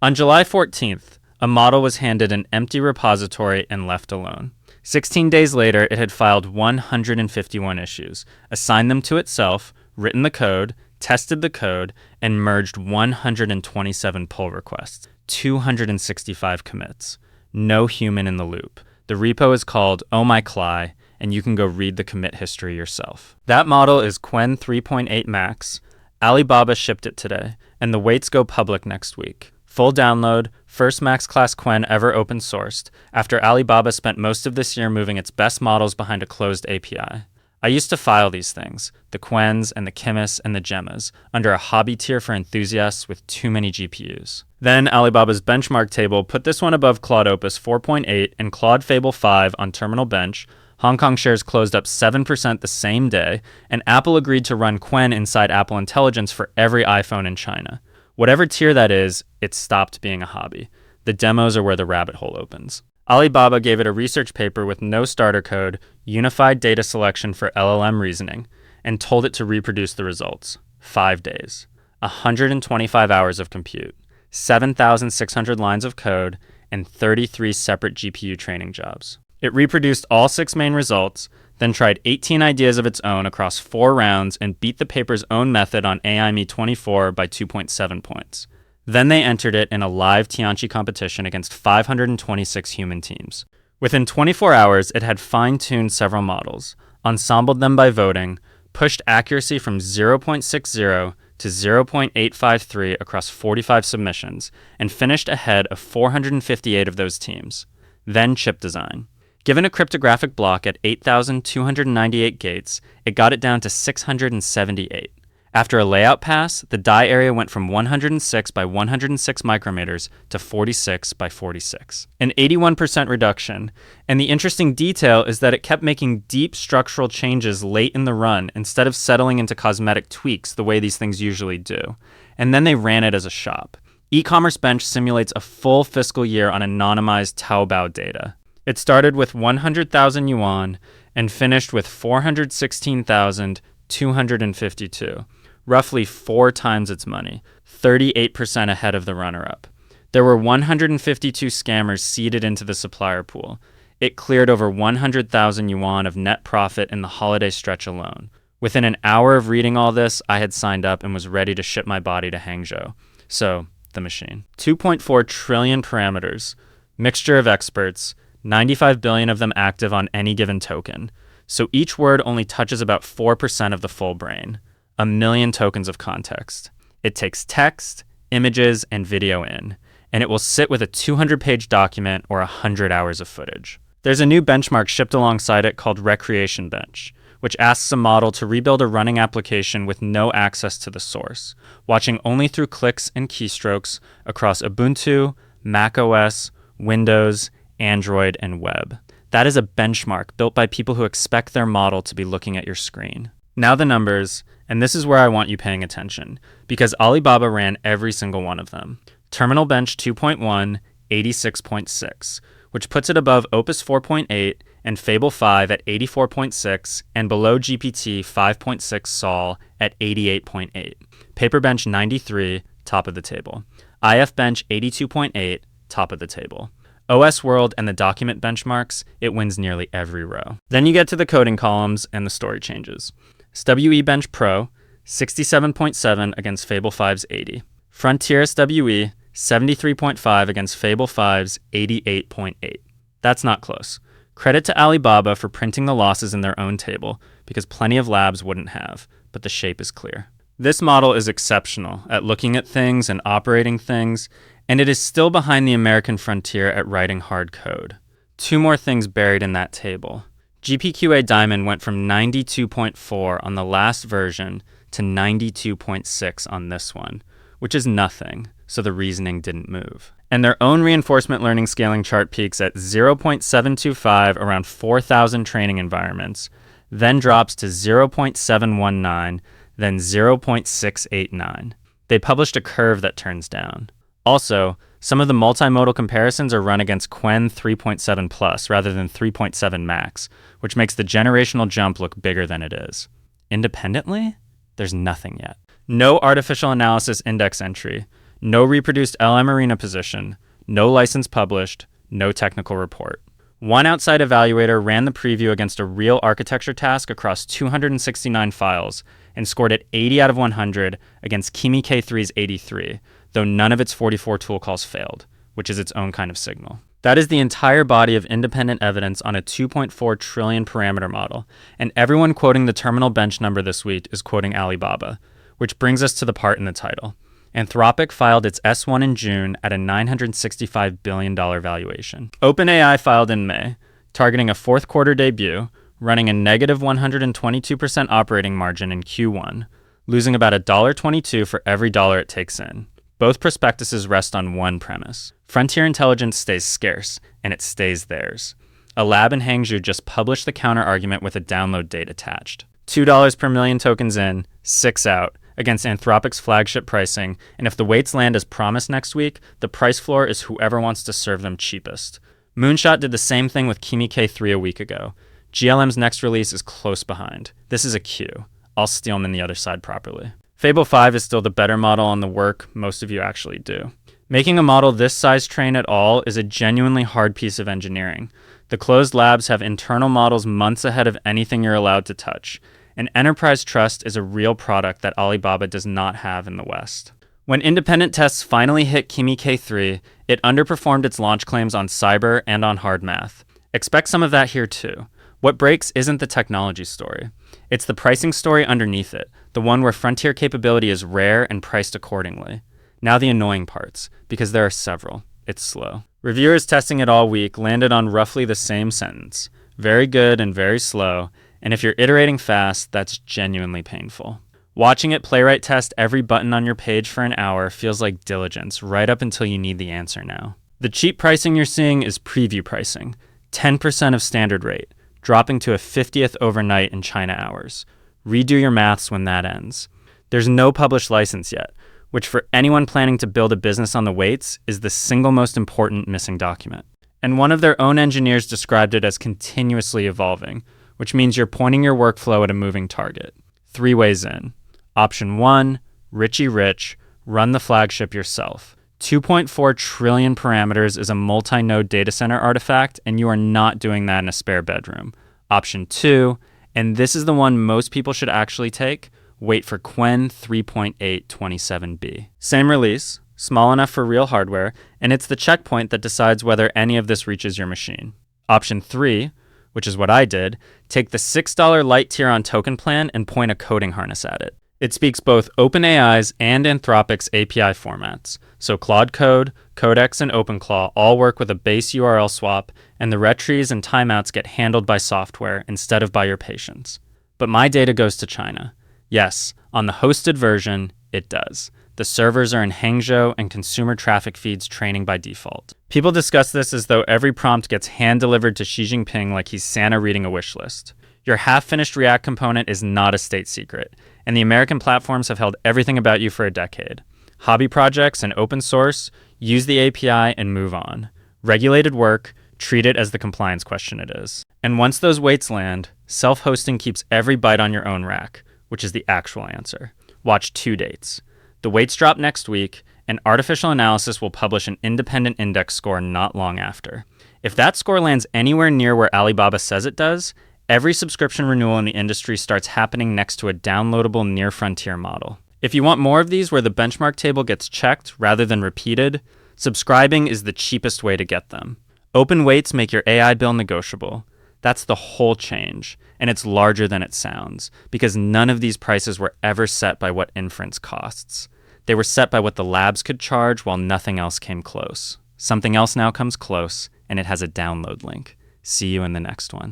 On July 14th, a model was handed an empty repository and left alone. 16 days later, it had filed 151 issues, assigned them to itself, written the code, tested the code, and merged 127 pull requests, 265 commits. No human in the loop. The repo is called Oh My Cly, and you can go read the commit history yourself. That model is Qwen 3.8 Max. Alibaba shipped it today, and the weights go public next week. Full download, first Max Class Qwen ever open sourced, after Alibaba spent most of this year moving its best models behind a closed API. I used to file these things, the Qwens and the Chemists and the Gemmas, under a hobby tier for enthusiasts with too many GPUs. Then Alibaba's benchmark table put this one above Claude Opus 4.8 and Claude Fable 5 on Terminal Bench. Hong Kong shares closed up 7% the same day, and Apple agreed to run Qwen inside Apple Intelligence for every iPhone in China. Whatever tier that is, it stopped being a hobby. The demos are where the rabbit hole opens. Alibaba gave it a research paper with no starter code, unified data selection for LLM reasoning, and told it to reproduce the results. 5 days. 125 hours of compute. 7,600 lines of code, and 33 separate GPU training jobs. It reproduced all 6 main results, then tried 18 ideas of its own across 4 rounds and beat the paper's own method on AI Me 24 by 2.7 points. Then they entered it in a live Tianchi competition against 526 human teams. Within 24 hours, it had fine-tuned several models, ensembled them by voting, pushed accuracy from 0.60 to 0.853 across 45 submissions, and finished ahead of 458 of those teams. Then chip design. Given a cryptographic block at 8,298 gates, it got it down to 678. After a layout pass, the die area went from 106 by 106 micrometers to 46 by 46. An 81% reduction, and the interesting detail is that it kept making deep structural changes late in the run instead of settling into cosmetic tweaks the way these things usually do. And then they ran it as a shop. E-commerce Bench simulates a full fiscal year on anonymized Taobao data. It started with 100,000 yuan and finished with 416,252, roughly 4 times its money, 38% ahead of the runner-up. There were 152 scammers seeded into the supplier pool. It cleared over 100,000 yuan of net profit in the holiday stretch alone. Within an hour of reading all this, I had signed up and was ready to ship my body to Hangzhou. So, the machine. 2.4 trillion parameters, mixture of experts, 95 billion of them active on any given token. So each word only touches about 4% of the full brain. 1 million tokens of context. It takes text, images, and video in, and it will sit with a 200-page document or 100 hours of footage. There's a new benchmark shipped alongside it called Recreation Bench, which asks a model to rebuild a running application with no access to the source, watching only through clicks and keystrokes across Ubuntu, macOS, Windows, Android, and web. That is a benchmark built by people who expect their model to be looking at your screen. Now the numbers, and this is where I want you paying attention, because Alibaba ran every single one of them. Terminal Bench 2.1, 86.6, which puts it above Opus 4.8 and Fable 5 at 84.6 and below GPT 5.6 Sol at 88.8. Paper Bench 93, top of the table. IF Bench 82.8, top of the table. OS World and the document benchmarks, it wins nearly every row. Then you get to the coding columns and the story changes. SWE Bench Pro, 67.7 against Fable 5's 80. Frontier SWE, 73.5 against Fable 5's 88.8. That's not close. Credit to Alibaba for printing the losses in their own table, because plenty of labs wouldn't have, but the shape is clear. This model is exceptional at looking at things and operating things, and it is still behind the American frontier at writing hard code. 2 more things buried in that table. GPQA Diamond went from 92.4 on the last version to 92.6 on this one, which is nothing, so the reasoning didn't move. And their own reinforcement learning scaling chart peaks at 0.725 around 4,000 training environments, then drops to 0.719, then 0.689. They published a curve that turns down. Also, some of the multimodal comparisons are run against Qwen 3.7 Plus rather than 3.7 Max, which makes the generational jump look bigger than it is. Independently, there's nothing yet. No artificial analysis index entry, No reproduced LM arena position, no license published, no technical report. One outside evaluator ran the preview against a real architecture task across 269 files and scored it 80 out of 100 against Kimi K3's 83, though none of its 44 tool calls failed, which is its own kind of signal. That is the entire body of independent evidence on a 2.4 trillion parameter model, and everyone quoting the terminal bench number this week is quoting Alibaba, which brings us to the part in the title. Anthropic filed its S1 in June at a $965 billion valuation. OpenAI filed in May, targeting a fourth quarter debut, running a negative 122% operating margin in Q1, losing about $1.22 for every dollar it takes in. Both prospectuses rest on one premise. Frontier intelligence stays scarce, and it stays theirs. A lab in Hangzhou just published the counter-argument with a download date attached. $2 per million tokens in, 6 out, against Anthropic's flagship pricing, and if the weights land as promised next week, the price floor is whoever wants to serve them cheapest. Moonshot did the same thing with Kimi K3 a week ago. GLM's next release is close behind. This is a Q. I'll steal them in the other side properly. Fable 5 is still the better model on the work most of you actually do. Making a model this size train at all is a genuinely hard piece of engineering. The closed labs have internal models months ahead of anything you're allowed to touch. And enterprise trust is a real product that Alibaba does not have in the West. When independent tests finally hit Kimi K3, it underperformed its launch claims on cyber and on hard math. Expect some of that here too. What breaks isn't the technology story. It's the pricing story underneath it, the one where frontier capability is rare and priced accordingly. Now the annoying parts, because there are several. It's slow. Reviewers testing it all week landed on roughly the same sentence. Very good and very slow. And if you're iterating fast, that's genuinely painful. Watching it playwright test every button on your page for an hour feels like diligence right up until you need the answer now. The cheap pricing you're seeing is preview pricing, 10% of standard rate, dropping to a 50th overnight in China hours. Redo your maths when that ends. There's no published license yet, which for anyone planning to build a business on the weights is the single most important missing document. And one of their own engineers described it as continuously evolving, which means you're pointing your workflow at a moving target. 3 ways in. Option 1, Richie Rich, run the flagship yourself. 2.4 trillion parameters is a multi-node data center artifact, and you are not doing that in a spare bedroom. Option 2, and this is the one most people should actually take, wait for Qwen 3.827b. Same release, small enough for real hardware, and it's the checkpoint that decides whether any of this reaches your machine. Option 3, which is what I did, take the $6 light tier on token plan and point a coding harness at it. It speaks both OpenAI's and Anthropic's API formats, so Claude Code, Codex, and OpenClaw all work with a base URL swap, and the retries and timeouts get handled by software instead of by your patience. But my data goes to China. Yes, on the hosted version, it does. The servers are in Hangzhou and consumer traffic feeds training by default. People discuss this as though every prompt gets hand-delivered to Xi Jinping like he's Santa reading a wish list. Your half-finished React component is not a state secret, and the American platforms have held everything about you for a decade. Hobby projects and open source, use the API and move on. Regulated work, treat it as the compliance question it is. And once those weights land, self-hosting keeps every byte on your own rack, which is the actual answer. Watch 2 dates. The weights drop next week, and artificial analysis will publish an independent index score not long after. If that score lands anywhere near where Alibaba says it does, every subscription renewal in the industry starts happening next to a downloadable near-frontier model. If you want more of these where the benchmark table gets checked rather than repeated, subscribing is the cheapest way to get them. Open weights make your AI bill negotiable. That's the whole change, and it's larger than it sounds, because none of these prices were ever set by what inference costs. They were set by what the labs could charge while nothing else came close. Something else now comes close, and it has a download link. See you in the next one.